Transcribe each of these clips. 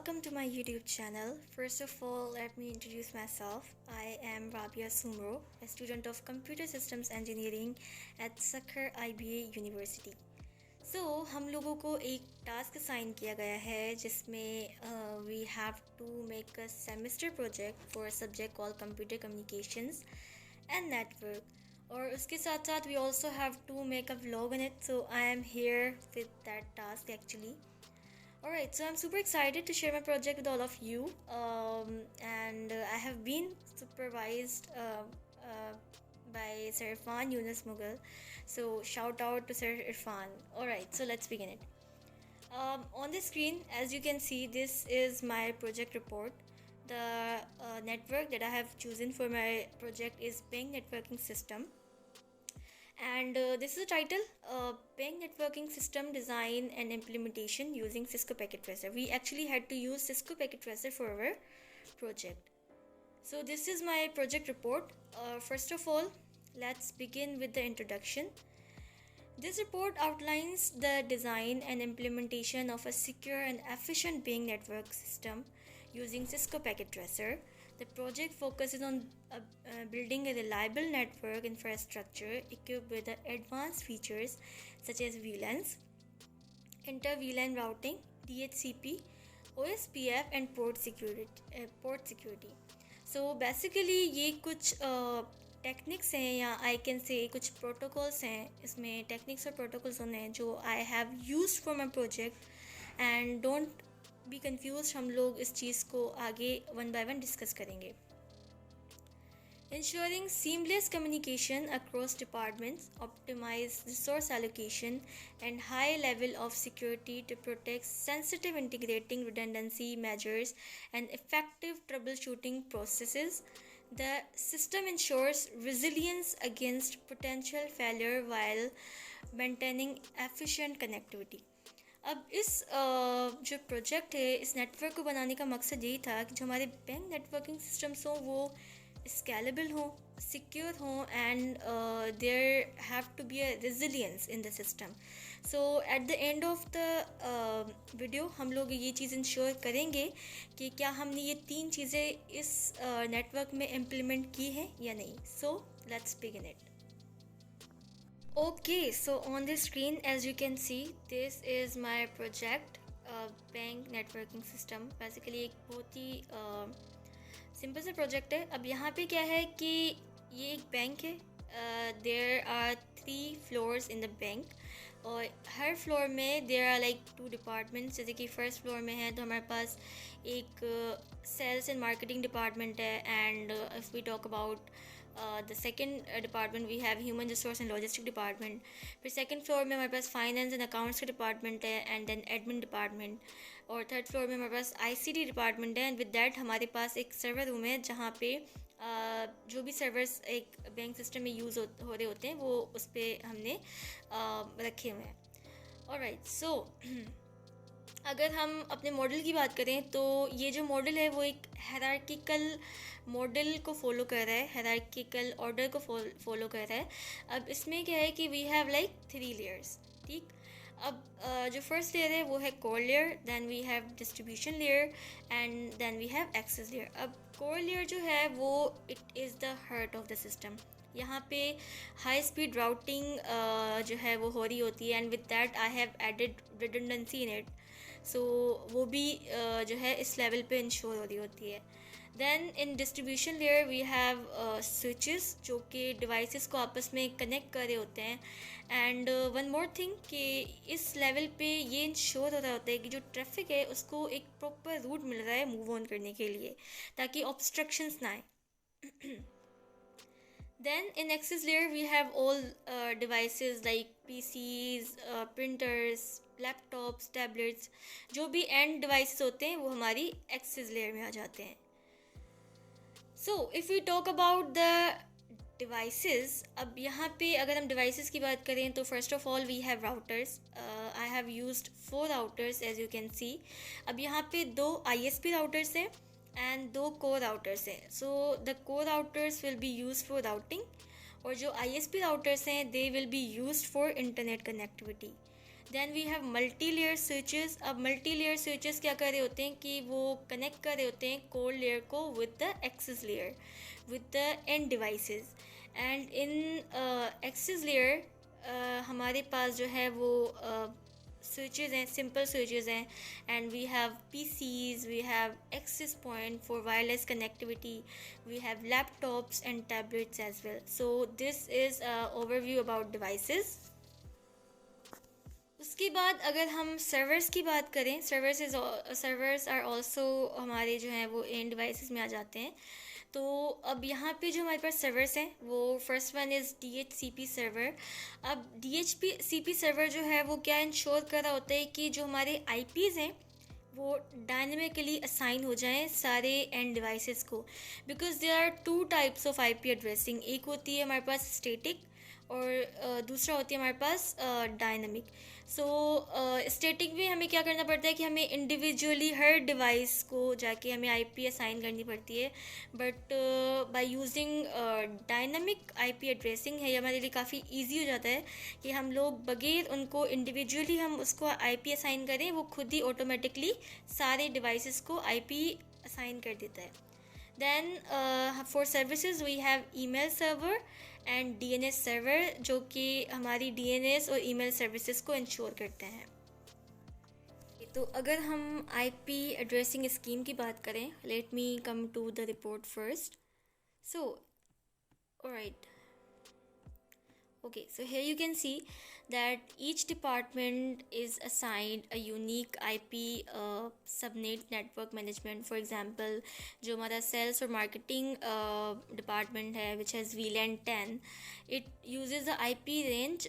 welcome to my YouTube channel. First of all, let me introduce myself. I am Rabia Sumro, a student of Computer Systems Engineering at Sakhar IBA University. हम लोगों को एक task assign किया गया है जिसमें we have to make a semester project for a subject called Computer Communications and Network. और उसके साथ साथ we also have to make a vlog in it, so I am here with that task actually. Alright, so I'm super excited to share my project with all of you, and I have been supervised by Sir Irfan Yunus Mughal, so shout out to Sir Irfan. Alright, so let's begin it. On the screen, as you can see, this is my project report. The network that I have chosen for my project is Ping Networking System. And this is the title, Ping Networking System Design and Implementation using Cisco Packet Tracer. We actually had to use Cisco Packet Tracer for our project. So this is my project report. First of all, let's begin with the introduction. This report outlines the design and implementation of a secure and efficient ping network system using Cisco Packet Tracer. The project focuses on building a reliable network infrastructure equipped with advanced features such as VLANs, inter-VLAN routing, DHCP, OSPF and port security. So basically ये कुछ techniques हैं या I can say कुछ protocols हैं. इसमें techniques और protocols होने हैं जो I have used for my project and don't be confuse. हम लोग इस चीज़ को आगे वन बाय वन डिस्कस करेंगे. Ensuring seamless communication across departments, optimize resource allocation, and high level of security to protect sensitive integrating redundancy measures and effective troubleshooting processes. The system ensures resilience against potential failure while maintaining efficient connectivity. अब इस जो project है, इस network को बनाने का मकसद यही था कि जो हमारे बैंक नेटवर्किंग सिस्टम्स हों वो स्केलेबल हों, सिक्योर हों and there have to be a resilience in the system. So at the end of the video हम लोग ये चीज़ इंश्योर करेंगे कि क्या हमने ये तीन चीज़ें इस नेटवर्क में इम्प्लीमेंट की हैं या नहीं. So let's begin it. Okay, so on the screen, as you can see, this is my project, bank networking system. Basically एक बहुत ही सिंपल सा प्रोजेक्ट है. अब यहाँ पे क्या है कि ये एक बैंक है. There are 3 floors in the bank और हर फ्लोर में देयर आर लाइक 2 डिपार्टमेंट्स. जैसे कि फर्स्ट फ्लोर में है तो हमारे पास एक सेल्स एंड मार्केटिंग डिपार्टमेंट है. And if we talk about the second department we have human resource and logistic department. फिर सेकेंड फ्लोर में हमारे पास फाइनेंस एंड अकाउंट्स का डिपार्टमेंट है एंड देन एडमिन डिपार्टमेंट. और थर्ड फ्लोर में हमारे पास आईसीटी डिपार्टमेंट है. एंड विद डैट हमारे पास एक सर्वर रूम है जहाँ पे जो भी सर्वर्स एक बैंक सिस्टम में यूज़ हो रहे होते हैं वो उस पर हमने रखे हुए हैं. ऑलराइट, सो अगर हम अपने मॉडल की बात करें तो ये जो मॉडल है वो एक हायरार्किकल मॉडल को फॉलो कर रहा है, हायरार्किकल ऑर्डर को फॉलो कर रहा है. अब इसमें क्या है कि वी हैव लाइक 3 लेयर्स. ठीक, अब जो फर्स्ट लेयर है वो है core layer, then we have distribution layer and then we have access layer. अब कोर लेयर जो है वो it is the heart of the system. यहाँ पे हाई स्पीड राउटिंग जो है वो हो रही होती है and with that I have added redundancy in it. So वो भी जो है इस लेवल पे इंश्योर हो रही होती है. Then in distribution layer we have switches जो कि डिवाइसेस को आपस में कनेक्ट कर रहे होते हैं. एंड वन मोर थिंग कि इस लेवल पे ये इंश्योर हो रहा होता है कि जो ट्रैफिक है उसको एक प्रॉपर रूट मिल रहा है मूव ऑन करने के लिए ताकि ऑब्स्ट्रक्शंस ना आए. Then in access layer we have all devices like PCs, printers, laptops, tablets. जो भी end devices होते हैं वो हमारी access layer में आ जाते हैं. So if we talk about the devices, अब यहाँ पे अगर हम devices की बात करें तो first of all we have routers. I have used 4 routers as you can see. अब यहाँ पे 2 ISP routers हैं एंड 2 कोर राउटर्स हैं. So the core routers will be use for routing और जो ISP राउटर्स हैं they will be use for internet connectivity. Then we have multi layer switches. अब multi layer switches क्या कर रहे होते हैं कि वो कनेक्ट कर रहे होते हैं कोर लेयर को with the access layer, with the end devices. And in access layer हमारे पास जो है वो switches हैं, simple switches हैं, and we have PCs, we have access point for wireless connectivity, we have laptops and tablets as well. So this is a overview about devices. उसके बाद अगर हम सर्वर्स की बात करें, सर्वर्स आर ऑल्सो हमारे जो हैं वो एंड डिवाइसेस में आ जाते हैं। तो अब यहाँ पे जो हमारे पास सर्वर्स हैं वो first one is DHCP server. अब DHCP सर्वर जो है वो क्या इंश्योर कर रहा होता है कि जो हमारे IPs हैं वो डायनेमिकली असाइन हो जाएं सारे एंड डिवाइसेस को, because there are two types of IP addressing. एक होती है हमारे पास स्टैटिक और दूसरा होती है हमारे पास डायनामिक। सो स्टैटिक में हमें क्या करना पड़ता है कि हमें इंडिविजुअली हर डिवाइस को जाके हमें IP असाइन करनी पड़ती है, but by using dynamic IP addressing है, ये हमारे लिए काफ़ी ईजी हो जाता है कि हम लोग बगैर उनको इंडिविजुअली हम उसको IP असाइन करें, वो खुद ही ऑटोमेटिकली सारे डिवाइसेस को IP असाइन कर देता है। Then for services we have email server and DNS server, जो कि हमारी DNS और ईमेल सर्विसेज को इंश्योर करते हैं। तो अगर हम IP एड्रेसिंग स्कीम की बात करें, let me come to the report first. So alright, okay, so here you can see that each department is assigned a unique IP subnet network management. For example, जो हमारा sales और marketing department है, which has VLAN 10, it uses the IP range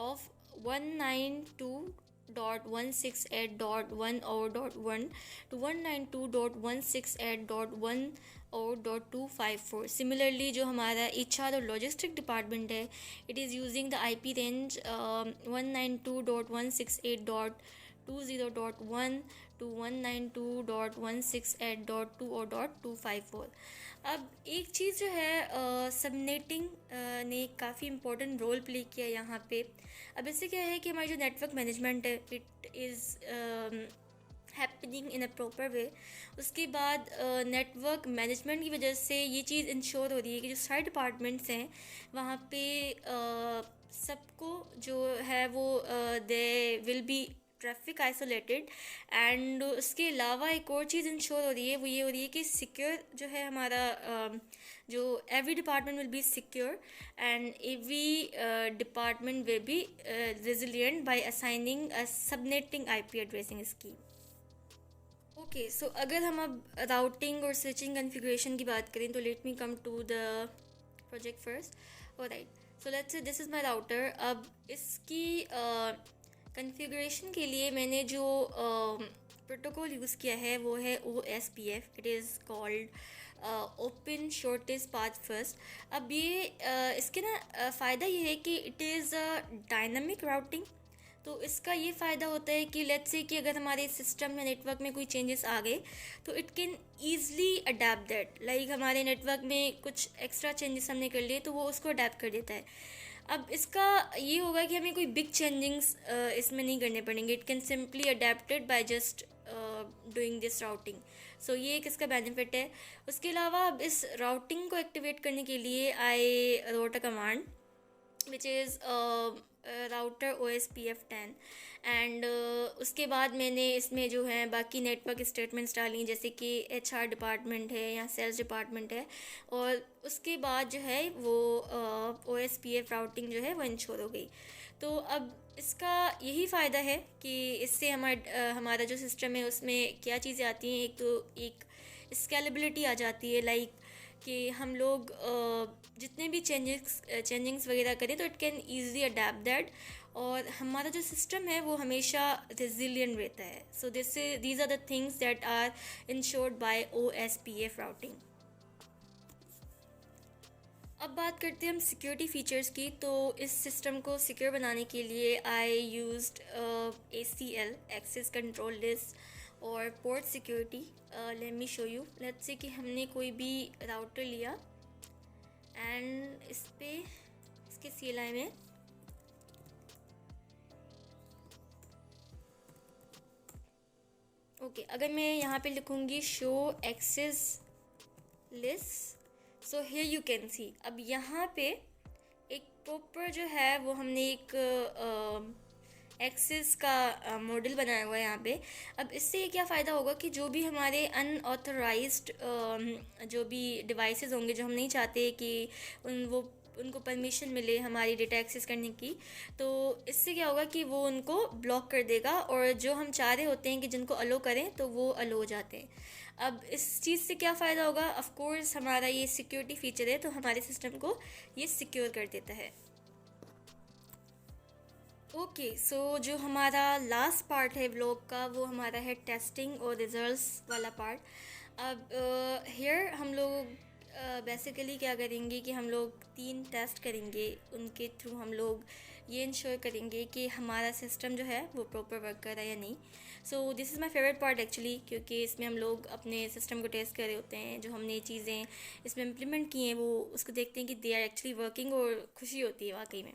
of 192.168.10.1 to 192.168.10.254. Similarly, जो हमारा HR और logistic department है, it is using the IP range 192.168.20.1 to 192.168.2.254. अब एक चीज़ जो है सबनेटिंग ने काफ़ी इम्पोर्टेंट रोल प्ले किया यहाँ पे। अब इससे क्या है कि हमारी जो नेटवर्क मैनेजमेंट है, it is happening in a proper way. उसके बाद नेटवर्क मैनेजमेंट की वजह से ये चीज़ इंश्योर हो रही है कि जो सारे डिपार्टमेंट्स हैं वहाँ पे सबको जो है वो दे will B traffic isolated. And उसके अलावा एक और चीज़ इंश्योर हो रही है, वो ये हो रही है कि सिक्योर जो है हमारा जो every department will be secure and every department will be resilient by assigning a subnetting IP addressing scheme. Okay, so अगर हम अब राउटिंग और स्विचिंग कॉन्फ़िगरेशन की बात करें तो let me come to the project first. Alright, so let's say this is my router. अब इसकी कॉन्फ़िगरेशन के लिए मैंने जो प्रोटोकॉल यूज़ किया है वो है OSPF। It is called open shortest path first. अब ये इसके ना फ़ायदा ये है कि इट इज़ डायनामिक राउटिंग। तो इसका ये फ़ायदा होता है कि लेट्स से कि अगर हमारे सिस्टम या नेटवर्क में कोई चेंजेस आ गए तो it can easily adapt that. Like हमारे नेटवर्क में कुछ एक्स्ट्रा चेंजेस हमने कर लिए तो वो उसको अडेप्ट कर देता है। अब इसका ये होगा कि हमें कोई बिग चेंजिंग्स इसमें नहीं करने पड़ेंगे। It can simply adapted by just doing this routing. So ये एक इसका बेनिफिट है। उसके अलावा अब इस राउटिंग को एक्टिवेट करने के लिए I wrote a command which is router OSPF 10 and उसके बाद मैंने इसमें जो है बाकी नेटवर्क स्टेटमेंट्स डाली, जैसे कि HR डिपार्टमेंट है या सेल्स डिपार्टमेंट है, और उसके बाद जो है वो OSPF राउटिंग जो है वो इंश्योर हो गई। तो अब इसका यही फ़ायदा है कि इससे हमारा जो सिस्टम है उसमें क्या चीज़ें आती हैं। एक तो एक स्केलेबिलिटी आ जाती है, लाइक कि हम लोग जितने भी चेंजिंग्स वगैरह करें तो it can easily adapt that, और हमारा जो सिस्टम है वो हमेशा रेजिलिएंट रहता है। So these are the things that are ensured by OSPF routing. अब बात करते हैं हम सिक्योरिटी फ़ीचर्स की। तो इस सिस्टम को सिक्योर बनाने के लिए I used ACL access control list और port security. Let me show you. Let's say कि हमने कोई भी राउटर लिया एंड इस पे इसके CLI में ओके, अगर मैं यहाँ पे लिखूँगी show access list, so here you can see, अब यहाँ पे एक प्रॉपर जो है वो हमने एक एक्सेस का मॉडल बनाया हुआ है यहाँ पे। अब इससे क्या फ़ायदा होगा कि जो भी हमारे अनऑथराइज्ड जो भी डिवाइसेस होंगे, जो हम नहीं चाहते कि उनको परमिशन मिले हमारी डेटा एक्सेस करने की, तो इससे क्या होगा कि वो उनको ब्लॉक कर देगा, और जो हम चाह रहे होते हैं कि जिनको अलो करें तो वो अलो हो जाते हैं। अब इस चीज़ से क्या फ़ायदा होगा, ऑफ कोर्स हमारा ये सिक्योरिटी फीचर है, तो हमारे सिस्टम को ये सिक्योर कर देता है। ओके, सो जो हमारा लास्ट पार्ट है व्लॉग का, वो हमारा है टेस्टिंग और रिजल्ट्स वाला पार्ट। अब हियर हम लोग बेसिकली क्या करेंगे कि हम लोग 3 टेस्ट करेंगे, उनके थ्रू हम लोग ये इंश्योर करेंगे कि हमारा सिस्टम जो है वो प्रॉपर वर्क कर रहा है या नहीं। So this is my favourite part actually, क्योंकि इसमें हम लोग अपने सिस्टम को टेस्ट कर रहे होते हैं, जो हमने चीज़ें इसमें इम्प्लीमेंट की हैं वो उसको देखते हैं कि दे आर एक्चुअली वर्किंग, और खुशी होती है वाकई में।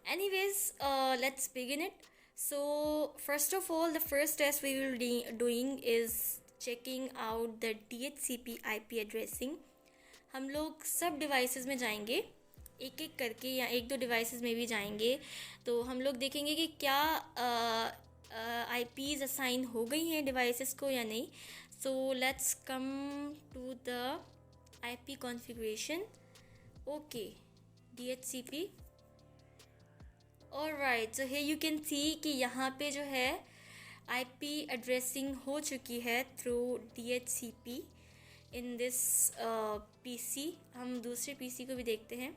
Anyways, let's begin it. So first of all, the first test we will be doing is checking out the DHCP IP addressing. हम लोग सब डिवाइसेस में जाएंगे एक एक करके, या एक दो डिवाइसेस में भी जाएंगे, तो हम लोग देखेंगे कि क्या IPs असाइन हो गई हैं डिवाइसेस को या नहीं। So let's come to the IP configuration. Okay, DHCP। Alright, so here you can see कि यहाँ पे जो है IP एड्रेसिंग हो चुकी है through DHCP in this PC। हम दूसरे PC को भी देखते हैं।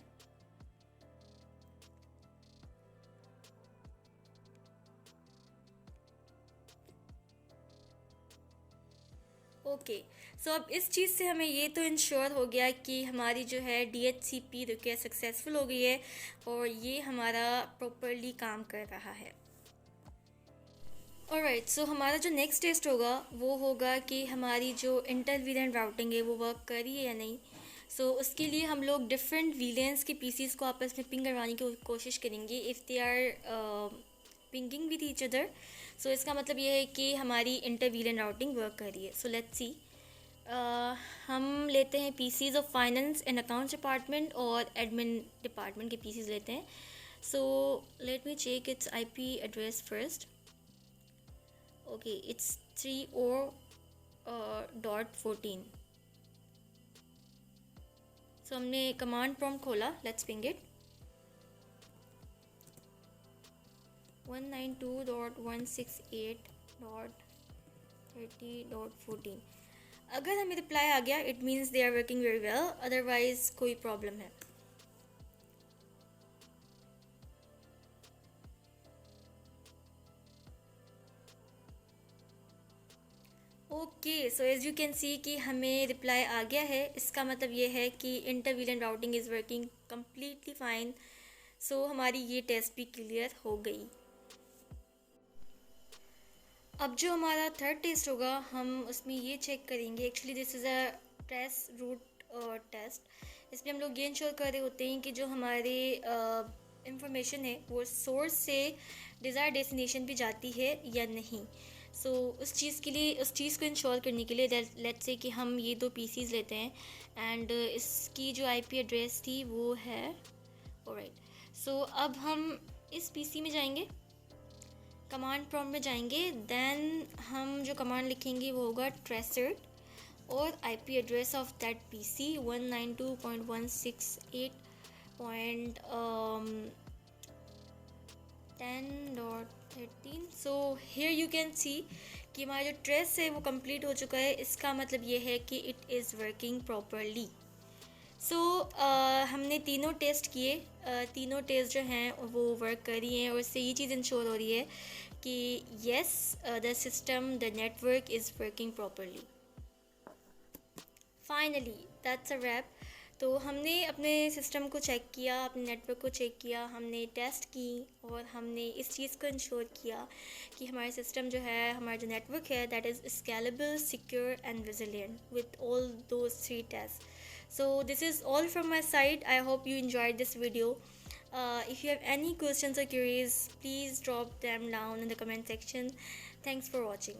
ओके, सो अब इस चीज़ से हमें ये तो इंश्योर हो गया कि हमारी जो है DHCP रिक्वेस्ट सक्सेसफुल हो गई है, और ये हमारा प्रॉपरली काम कर रहा है। ऑलराइट, सो हमारा जो नेक्स्ट टेस्ट होगा वो होगा कि हमारी जो इंटर वीलेन राउटिंग है वो वर्क कर रही है या नहीं। सो उसके लिए हम लोग डिफरेंट वीलेंस के पीसीस को आपस में पिंग करवाने की कोशिश करेंगे, if they are pinging with each other. So इसका मतलब ये है कि हमारी इंटर वीलेन राउटिंग वर्क कर रही है। सो लेट्स सी, हम लेते हैं PCs of finance and accounts department और एडमिन डिपार्टमेंट के पीसीज लेते हैं। So let me check its IP address first. Okay, its 3.0.14। सो हमने कमांड प्रॉम्प्ट खोला, लेट्स पिंग इट 192.168.30.14। अगर हमें रिप्लाई आ गया it means they are working very well, otherwise कोई प्रॉब्लम है। Okay, so as you can see कि हमें रिप्लाई आ गया है, इसका मतलब ये है कि inter VLAN routing is working completely fine. So हमारी ये टेस्ट भी क्लियर हो गई। अब जो हमारा थर्ड टेस्ट होगा हम उसमें ये चेक करेंगे, actually this is a trace route test. इसमें हम लोग ये इंश्योर कर रहे होते हैं कि जो हमारे इंफॉर्मेशन है वो सोर्स से डिज़ायर डेस्टिनेशन पे जाती है या नहीं। सो उस चीज़ के लिए, उस चीज़ को इंश्योर करने के लिए लेट्स से कि हम ये 2 पीसीज लेते हैं, एंड इसकी जो IP एड्रेस थी वो है। ऑलराइट, सो अब हम इस PC में जाएंगे, कमांड प्रॉम्प्ट में जाएंगे, देन हम जो कमांड लिखेंगे वो होगा ट्रेसर्ड, और IP address of that PC 192.168.10.13। So here you can see कि हमारा जो ट्रेस है वो कंप्लीट हो चुका है, इसका मतलब ये है कि इट इज़ वर्किंग प्रॉपरली। सो हमने तीनों टेस्ट किए, तीनों टेस्ट जो हैं वो वर्क कर रही हैं, और इससे ये चीज़ इंश्योर हो रही है कि yes the system, the network is working properly. Finally that's a wrap. तो हमने अपने सिस्टम को चेक किया, अपने नेटवर्क को चेक किया, हमने टेस्ट की, और हमने इस चीज़ को इंश्योर किया कि हमारा सिस्टम जो है, हमारा जो नेटवर्क है, that is scalable, secure and resilient with all those 3 test. So this is all from my side. I hope you enjoyed this video. If you have any questions or queries, please drop them down in the comment section. Thanks for watching.